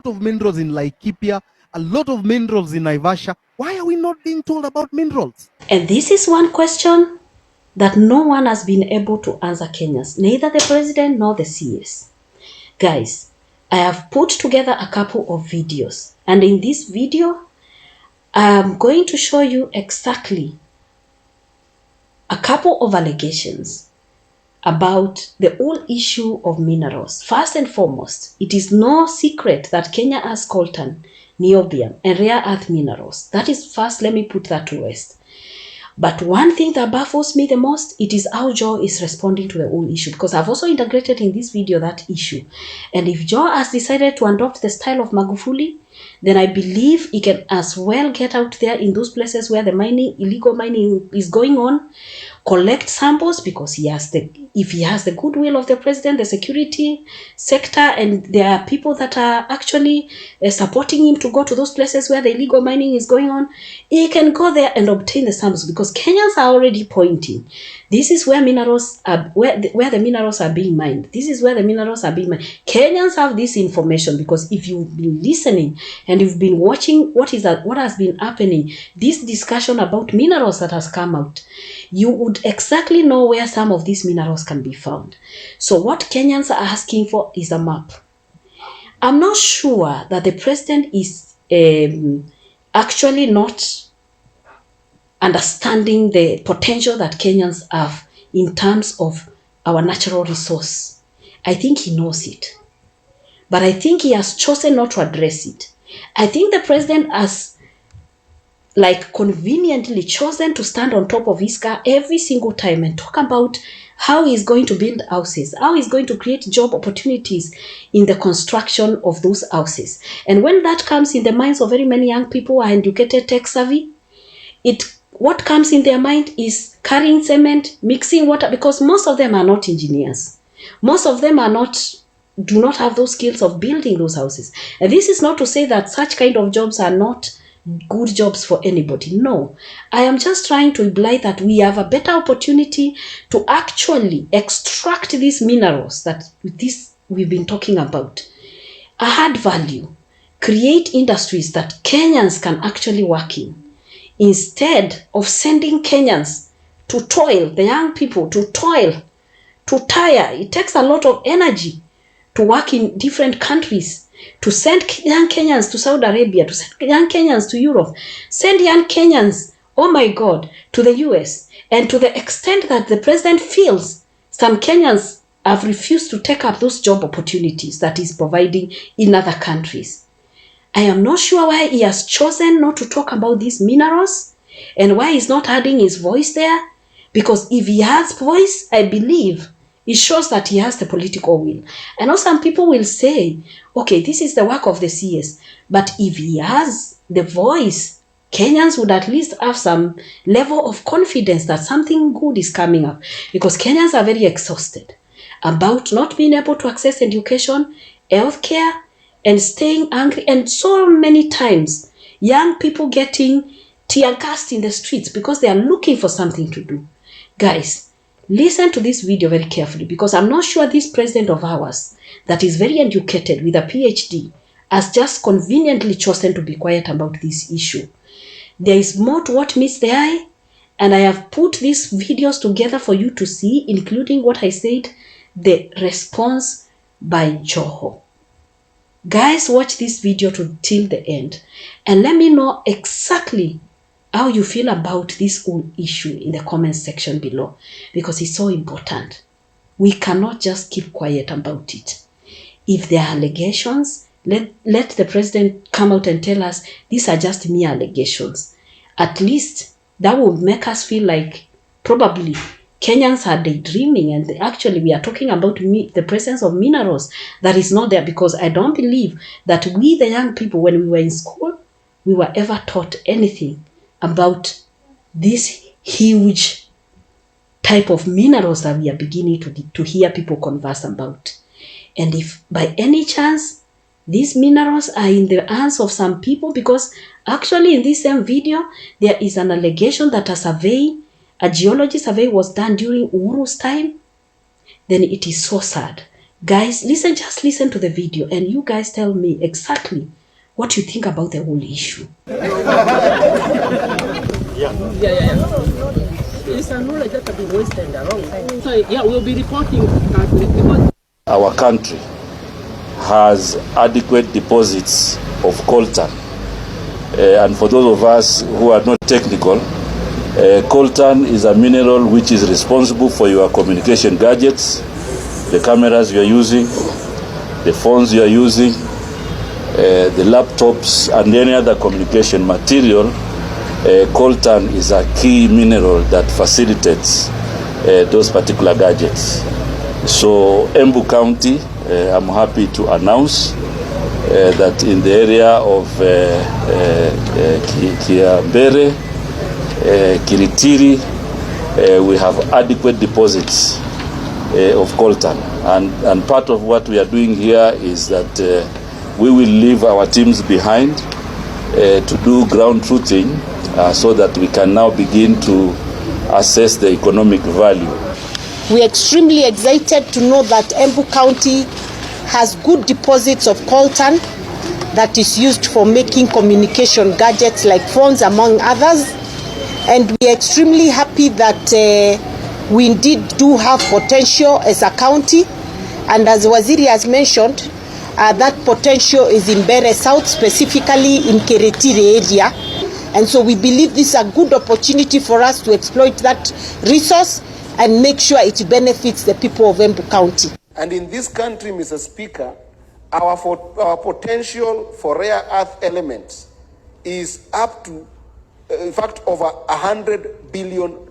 of minerals in Laikipia, a lot of minerals in Naivasha. Why are we not being told about minerals? And this is one question that no one has been able to answer Kenyans, neither the president nor the CS. Guys, I have put together a couple of videos, and in this video, I'm going to show you exactly a couple of allegations about the whole issue of minerals. First and foremost, it is no secret that Kenya has coltan, niobium, and rare earth minerals. That is first, let me put that to rest. But one thing that baffles me the most, it is how Joho is responding to the whole issue, because I've also integrated in this video that issue. And if Joho has decided to adopt the style of Magufuli, then I believe he can as well get out there in those places where the illegal mining is going on, collect samples, because if he has the goodwill of the president, the security sector, and there are people that are actually supporting him to go to those places where the illegal mining is going on, he can go there and obtain the samples, because Kenyans are already pointing. This is where minerals are, where the minerals are being mined. This is where the minerals are being mined. Kenyans have this information, because if you've been listening and you've been watching what has been happening, this discussion about minerals that has come out, you would exactly know where some of these minerals can be found. So what Kenyans are asking for is a map. I'm not sure that the president is actually not understanding the potential that Kenyans have in terms of our natural resource. I think he knows it, but I think he has chosen not to address it. I think the president has conveniently chosen to stand on top of his car every single time and talk about how he's going to build houses, how he's going to create job opportunities in the construction of those houses. And when that comes in the minds of very many young people who are educated, tech savvy, what comes in their mind is carrying cement, mixing water, because most of them are not engineers. Most of them do not have those skills of building those houses. And this is not to say that such kind of jobs are not good jobs for anybody. No, I am just trying to imply that we have a better opportunity to actually extract these minerals that we've been talking about, add value, create industries that Kenyans can actually work in, instead of sending Kenyans to toil, the young people to toil, to tire. It takes a lot of energy to work in different countries, to send young Kenyans to Saudi Arabia, to send young Kenyans to Europe, send young Kenyans, oh my God, to the US. And to the extent that the president feels some Kenyans have refused to take up those job opportunities that he's providing in other countries. I am not sure why he has chosen not to talk about these minerals and why he's not adding his voice there. Because if he has voice, I believe it shows that he has the political will. I know some people will say, okay, this is the work of the CS. But if he has the voice, Kenyans would at least have some level of confidence that something good is coming up. Because Kenyans are very exhausted about not being able to access education, healthcare, and staying angry, and so many times young people getting tear gassed in the streets because they are looking for something to do. Guys, listen to this video very carefully, because I'm not sure this president of ours that is very educated with a PhD has just conveniently chosen to be quiet about this issue. There is more to what meets the eye, and I have put these videos together for you to see, including what I said, the response by Joho. Guys, watch this video till the end and let me know exactly how you feel about this whole issue in the comment section below, because it's so important. We cannot just keep quiet about it. If there are allegations, let the president come out and tell us these are just mere allegations. At least that will make us feel like probably Kenyans are daydreaming, and actually we are talking about the presence of minerals that is not there, because I don't believe that we, the young people, when we were in school, we were ever taught anything about this huge type of minerals that we are beginning to hear people converse about. And if by any chance these minerals are in the hands of some people, because actually in this same video, there is an allegation that a geology survey was done during Uhuru's time, then it is so sad. Guys, listen, just listen to the video and you guys tell me exactly what you think about the whole issue. It's a knowledge that can be wasted around. So yeah, we'll be reporting that because our country has adequate deposits of coltan. And for those of us who are not technical, coltan is a mineral which is responsible for your communication gadgets, the cameras you are using, the phones you are using, the laptops, and any other communication material. Coltan is a key mineral that facilitates those particular gadgets. So Embu County, I'm happy to announce that in the area of Kiambere, Kiritiri, we have adequate deposits of coltan. And part of what we are doing here is that we will leave our teams behind to do ground truthing so that we can now begin to assess the economic value. We are extremely excited to know that Embu County has good deposits of coltan that is used for making communication gadgets like phones, among others. And we are extremely happy that we indeed do have potential as a county. And as Waziri has mentioned, that potential is in Bere South, specifically in Keretire area. And so we believe this is a good opportunity for us to exploit that resource and make sure it benefits the people of Embu County. And in this country, Mr. Speaker, our potential for rare earth elements is up to, in fact, over $100 billion.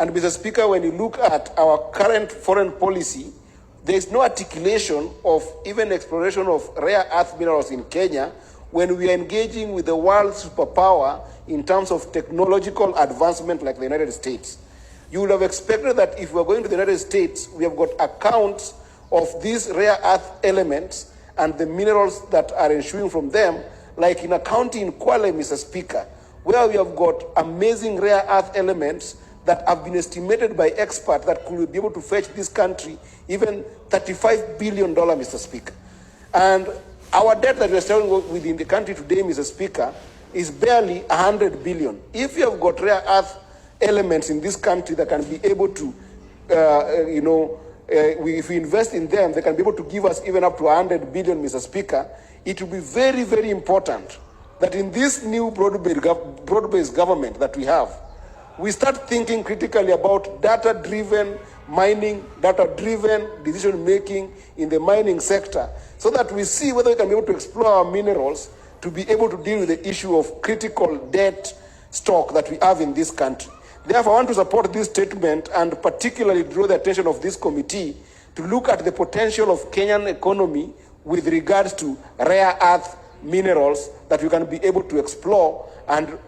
And Mr. Speaker, when you look at our current foreign policy, there is no articulation of even exploration of rare earth minerals in Kenya when we are engaging with the world superpower in terms of technological advancement like the United States. You would have expected that if we are going to the United States, we have got accounts of these rare earth elements and the minerals that are ensuing from them, like in a county in Kwale, Mr. Speaker, where we have got amazing rare earth elements that have been estimated by experts that could be able to fetch this country even $35 billion, Mr. Speaker. And our debt that we are struggling within the country today, Mr. Speaker, is barely $100 billion. If you have got rare earth elements in this country that can be able to, if we invest in them, they can be able to give us even up to $100 billion, Mr. Speaker. It will be very, very important that in this new broad-based government that we have, we start thinking critically about data-driven mining, data-driven decision-making in the mining sector, so that we see whether we can be able to explore our minerals to be able to deal with the issue of critical debt stock that we have in this country. Therefore, I want to support this statement and particularly draw the attention of this committee to look at the potential of Kenyan economy with regards to rare earth minerals that we can be able to explore and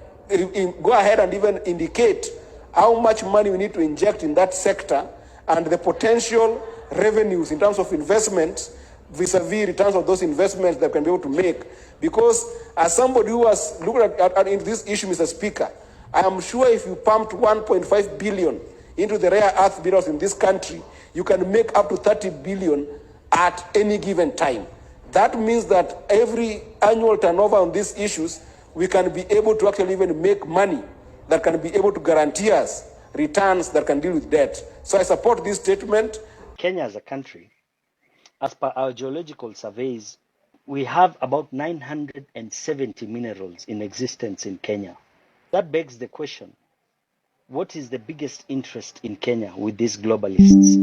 go ahead and even indicate how much money we need to inject in that sector and the potential revenues in terms of investments vis-a-vis returns of those investments that we can be able to make. Because as somebody who has looked at this issue, Mr. Speaker, I am sure if you pumped 1.5 billion into the rare earth minerals in this country, you can make up to 30 billion at any given time. That means that every annual turnover on these issues, we can be able to actually even make money that can be able to guarantee us returns that can deal with debt. So I support this statement. Kenya as a country, as per our geological surveys, we have about 970 minerals in existence in Kenya. That begs the question, what is the biggest interest in Kenya with these globalists?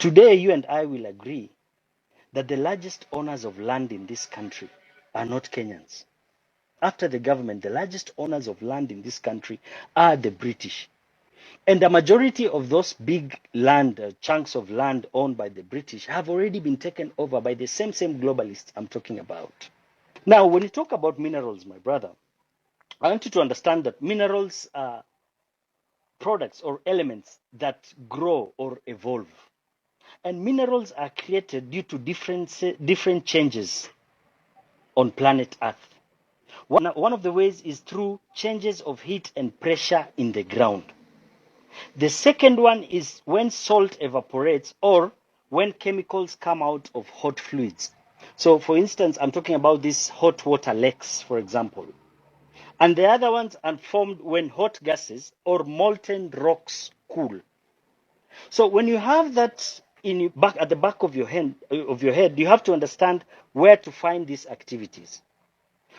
Today, you and I will agree that the largest owners of land in this country are not Kenyans. After the government, the largest owners of land in this country are the British. And the majority of those big land, chunks of land owned by the British have already been taken over by the same globalists I'm talking about. Now, when you talk about minerals, my brother, I want you to understand that minerals are products or elements that grow or evolve. And minerals are created due to different changes on planet Earth. One of the ways is through changes of heat and pressure in the ground. The second one is when salt evaporates or when chemicals come out of hot fluids. So for instance, I'm talking about these hot water lakes, for example. And the other ones are formed when hot gases or molten rocks cool. So when you have that back at the back of your head, you have to understand where to find these activities.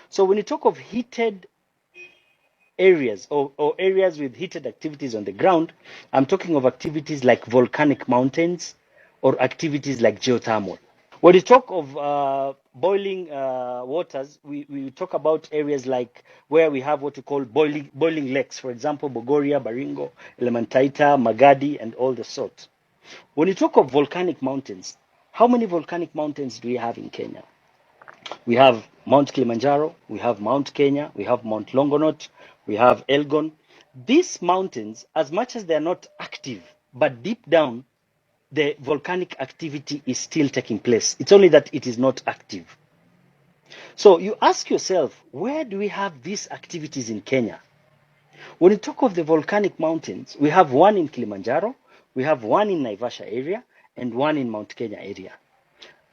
So when you talk of heated areas or areas with heated activities on the ground, I'm talking of activities like volcanic mountains or activities like geothermal. When you talk of boiling waters, we talk about areas like where we have what we call boiling lakes, for example, Bogoria, Baringo, Elementaita, Magadi, and all the sorts. When you talk of volcanic mountains, how many volcanic mountains do we have in Kenya? We have Mount Kilimanjaro, we have Mount Kenya, we have Mount Longonot, we have Elgon. These mountains, as much as they are not active, but deep down, the volcanic activity is still taking place. It's only that it is not active. So you ask yourself, where do we have these activities in Kenya? When you talk of the volcanic mountains, we have one in Kilimanjaro, we have one in Naivasha area, and one in Mount Kenya area.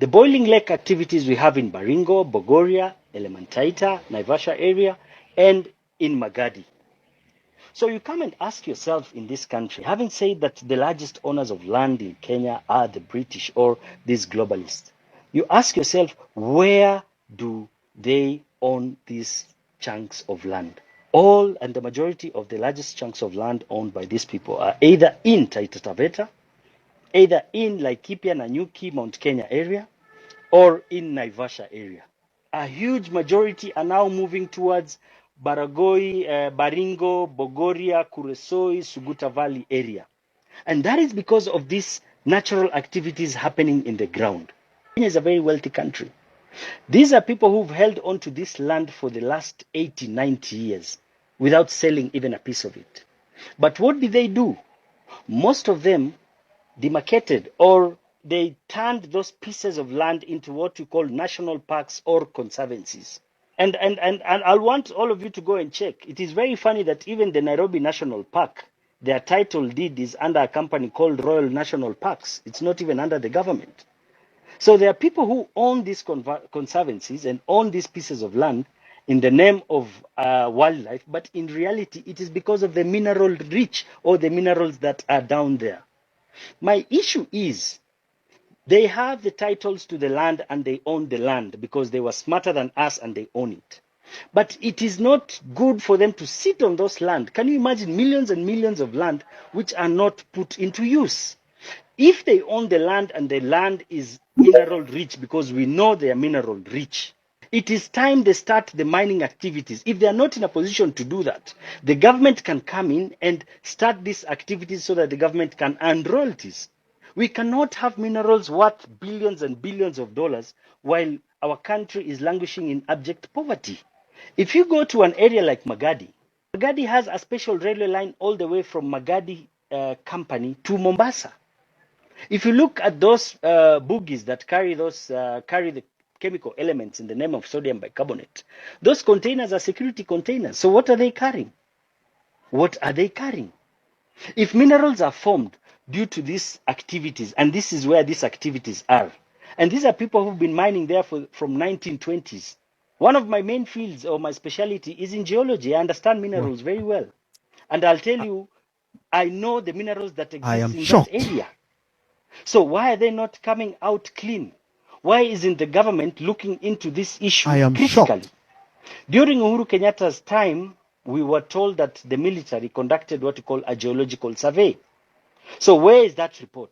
The boiling lake activities we have in Baringo, Bogoria, Elementaita, Naivasha area, and in Magadi. So you come and ask yourself in this country, having said that the largest owners of land in Kenya are the British or these globalists, you ask yourself, where do they own these chunks of land? All and the majority of the largest chunks of land owned by these people are either in Taita Taveta, either in Laikipia, Nanyuki, Mount Kenya area, or in Naivasha area. A huge majority are now moving towards Baragoi, Baringo, Bogoria, Kuresoi, Suguta Valley area. And that is because of these natural activities happening in the ground. Kenya is a very wealthy country. These are people who've held on to this land for the last 80, 90 years without selling even a piece of it. But what did they do? Most of them demarcated or they turned those pieces of land into what we call national parks or conservancies. And I want all of you to go and check. It is very funny that even the Nairobi National Park, their title deed is under a company called Royal National Parks. It's not even under the government. So there are people who own these conservancies and own these pieces of land in the name of wildlife, but in reality, it is because of the mineral rich or the minerals that are down there. My issue is they have the titles to the land and they own the land because they were smarter than us and they own it. But it is not good for them to sit on those land. Can you imagine millions and millions of land which are not put into use? If they own the land and the land is mineral rich, because we know they are mineral rich, it is time they start the mining activities. If they are not in a position to do that, the government can come in and start these activities so that the government can earn royalties. We cannot have minerals worth billions and billions of dollars while our country is languishing in abject poverty. If you go to an area like Magadi, Magadi has a special railway line all the way from Magadi company to Mombasa. If you look at those boogies that carry the chemical elements in the name of sodium bicarbonate, those containers are security containers. So what are they carrying? What are they carrying? If minerals are formed due to these activities, and this is where these activities are, and these are people who've been mining there from 1920s. One of my main fields or my specialty is in geology. I understand minerals very well. And I'll tell you, I know the minerals that I exist am in shocked. that area. So why are they not coming out clean? Why isn't the government looking into this issue I am critically? shocked. During Uhuru Kenyatta's time, we were told that the military conducted what we call a geological survey. So where is that report?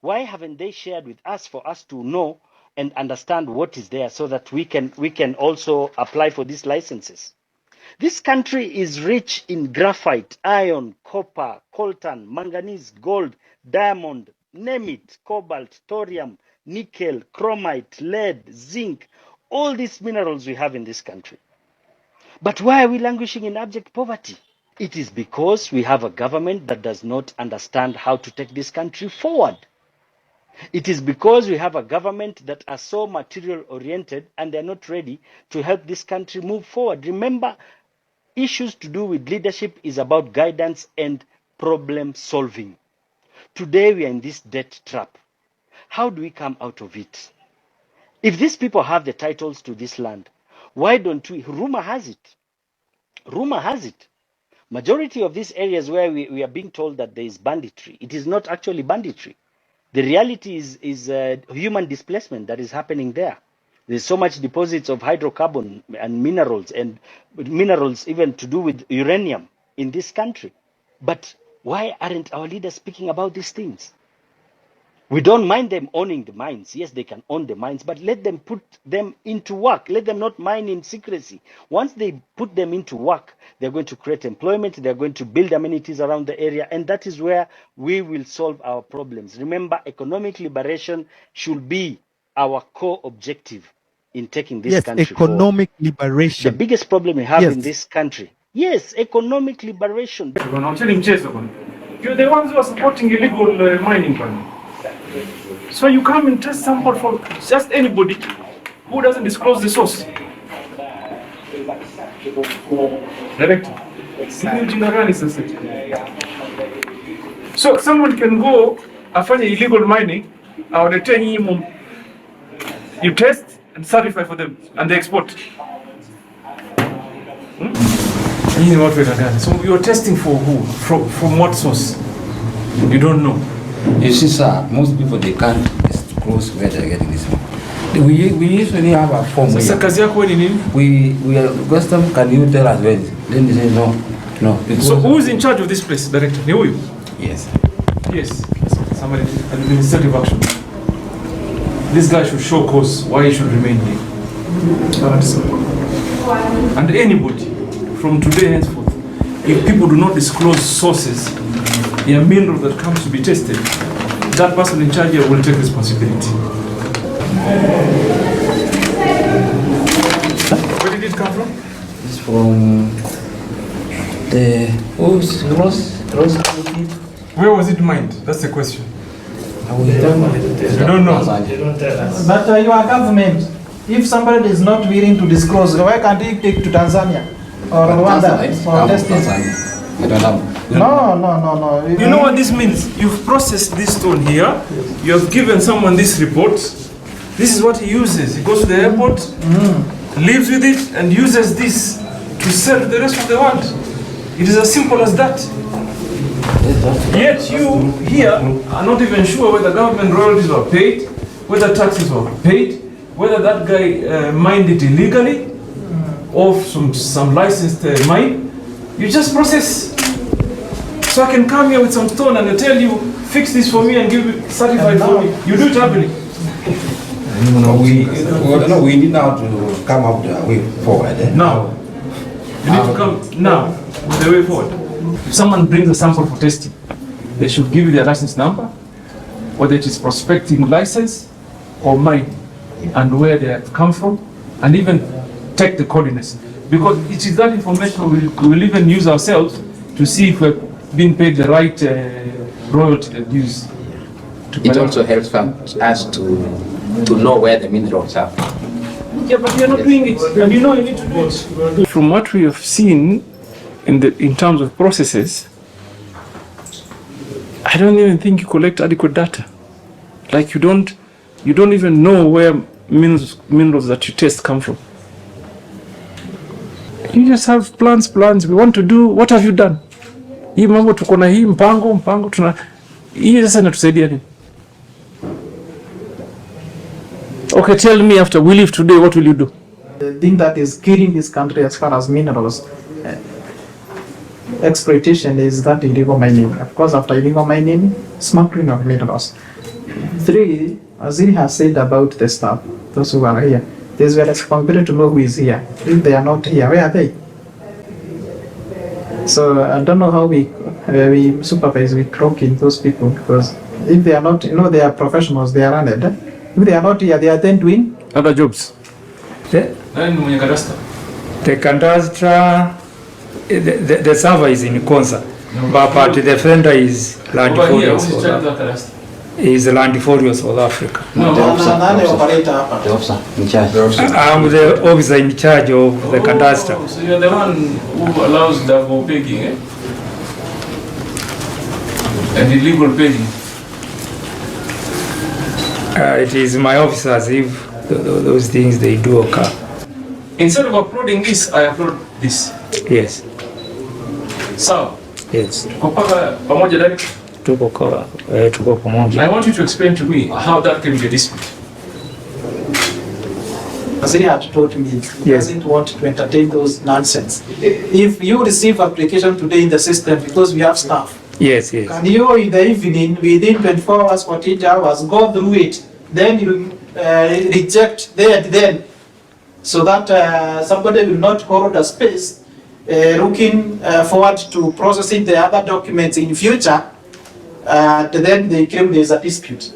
Why haven't they shared with us for us to know and understand what is there so that we can also apply for these licenses? This country is rich in graphite, iron, copper, coltan, manganese, gold, diamond, name it, cobalt, thorium, nickel, chromite, lead, zinc, all these minerals we have in this country. But why are we languishing in abject poverty? It is because we have a government that does not understand how to take this country forward. It is because we have a government that are so material oriented and they're not ready to help this country move forward. Remember, issues to do with leadership is about guidance and problem solving. Today we are in this debt trap. How do we come out of it? If these people have the titles to this land, why don't we? Rumor has it, majority of these areas where we are being told that there is banditry, it is not actually banditry. The reality is human displacement that is happening there. There's so much deposits of hydrocarbon and minerals even to do with uranium in this country. But why aren't our leaders speaking about these things? We don't mind them owning the mines. Yes, they can own the mines, but let them put them into work. Let them not mine in secrecy. Once they put them into work, they're going to create employment. They're going to build amenities around the area. And that is where we will solve our problems. Remember, economic liberation should be our core objective in taking this country forward. Economic liberation. The biggest problem we have in this country. Yes, economic liberation. You're the ones who are supporting illegal mining. So you come and test sample for just anybody who doesn't disclose the source. Director. So someone can go afanye illegal mining, or you test and certify for them, and they export. So you're testing for who? From what source? You don't know. You see, sir, most people, they can't disclose where they're getting this money. We usually have a form. So we request them, can you tell us where? Then they say no. So who is in charge of this place, Director? You? Yes. Yes. Somebody, administrative action. This guy should show cause why he should remain here. And anybody from today henceforth, if people do not disclose sources, a mineral that comes to be tested, that person in charge here will take responsibility. Where did it come from? It's from the Rose. Where was it mined? That's the question. We don't know. You don't know. But you are government. If somebody is not willing to disclose, why can't he take to Tanzania or Rwanda for testing? I don't know. No. You know what this means? You've processed this stone here. You have given someone this report. This is what he uses. He goes to the airport, lives with it, and uses this to sell to the rest of the world. It is as simple as that. Yet you here are not even sure whether government royalties were paid, whether taxes were paid, whether that guy mined it illegally or some licensed mine. You just process. So I can come here with some stone and I tell you, fix this for me and give it certified for me. You do it happily. We need now to come up the way forward. Now, you need to come now with the way forward. If someone brings a sample for testing, they should give you their license number, whether it is prospecting license or mine, and where they have come from, and even take the coordinates. Because it is that information we will even use ourselves to see if we're being paid the right royalty and dues. It also helps us to know where the minerals are. Yeah, but you're not doing it, and you know you need to do it. From what we have seen in terms of processes, I don't even think you collect adequate data. Like you don't even know where minerals that you test come from. You just have plans. We want to do. What have you done? Hii mambo tuko na hii mpango tuna hii sasa inatusaidia nini? Okay, tell me after we leave today, what will you do? The thing that is killing this country as far as minerals exploitation is that illegal mining. Of course, after illegal mining, smuggling of minerals. 3, Aziri has said about the staff, those who are here. There's a responsibility to know who is here. If they are not here, where are they? So I don't know how we supervise, we clock in those people, because if they are not, they are professionals, they are honored. If they are not here, they are then doing other jobs. The cadastre, the server is in Konza, but the vendor is Landiforious. Is Landiforious South Africa. The officer in charge. I'm the officer in charge of the cadastre. So you're the one who allows double pegging, and illegal pegging. It is my officers if those things they do occur. Instead of uploading this, I upload this. Yes. So, Yes. kupaka pamoja ndani. Tuko pamoja. I want you to explain to me how that can be a dispute. Aziri had told me he doesn't want to entertain those nonsense. If you receive application today in the system, because we have staff, Yes, yes. can you in the evening, within 24 hours, 48 hours, go through it, then you reject there and then, so that somebody will not hold a space looking forward to processing the other documents in future, and then they claim there's a dispute.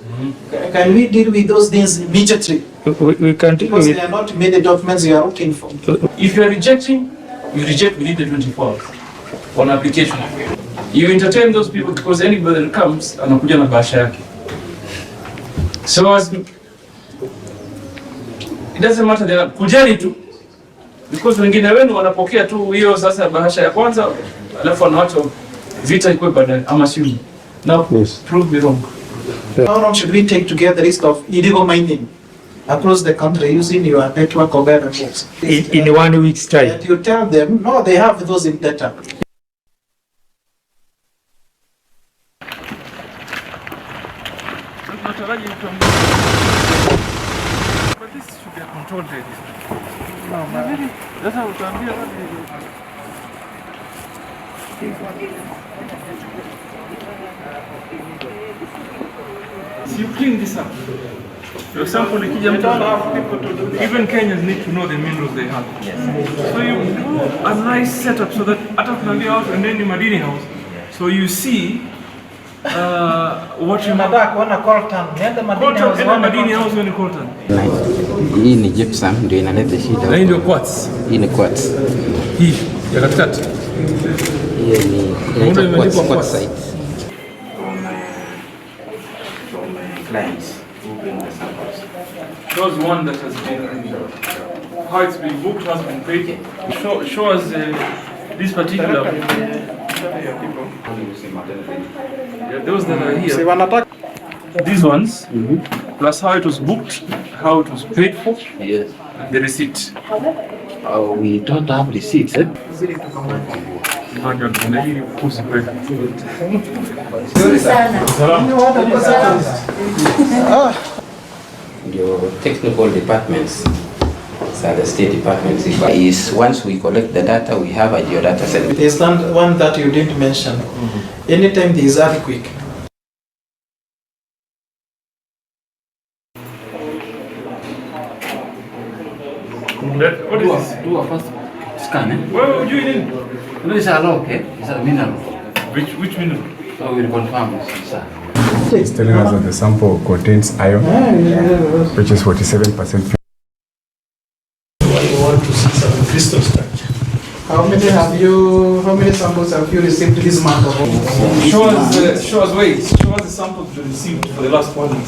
Can we deal with those things immediately? We can deal Because with there are not many documents you are looking for. If you are rejecting, you reject within the 24 hours on application. You entertain those people because anybody that comes anakuja na bahasha yake. So as it doesn't matter, they are kujani tu because wengine wenu wanapokea tu hiyo sasa bahasha ya kwanza alafu wanaacha vita iko baadaye ama sio. Now prove me wrong. How long should we take to get the list of illegal mining across the country using your network of airports? in 1 week's time. That you tell them, no, they have those in data. But this should be a controlled register. No, that's how So you clean this up. For example, even Kenyans need to know the minerals they have. Yes. So you do a nice setup so that at a house and then in Madini house, so you see what you have. Madini house when Coltan. Hii ni gypsum ndio inaleta shida. Na hii ndio quartz. Hii ni quartz. Hii ya katikati. Hii ni inaitwa quartzite. Clients who bring the samples. Shows one that has been, how it's been booked, has been paid. Show us this particular. Yeah, those that are here. These ones, plus how it was booked, how it was paid for, yes, and the receipt. We don't have receipts. Your technical departments, so the state departments, is once we collect the data, we have a geodata set. There is one that you didn't mention. Anytime there is earthquake, what is this? Do a first scan. Where would you in? No, it's a rock, it's a mineral. Which mineral? So we'll confirm this, sir. It's telling us that the sample contains iron, which is 47%. you want to see some crystal structure. How many samples have you received this month? Show us weight. Show us the samples you received for the last 1 week.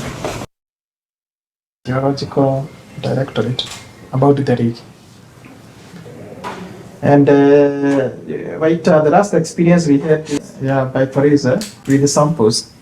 Geological Directorate about the rig. And the last experience we had is by Teresa with the samples.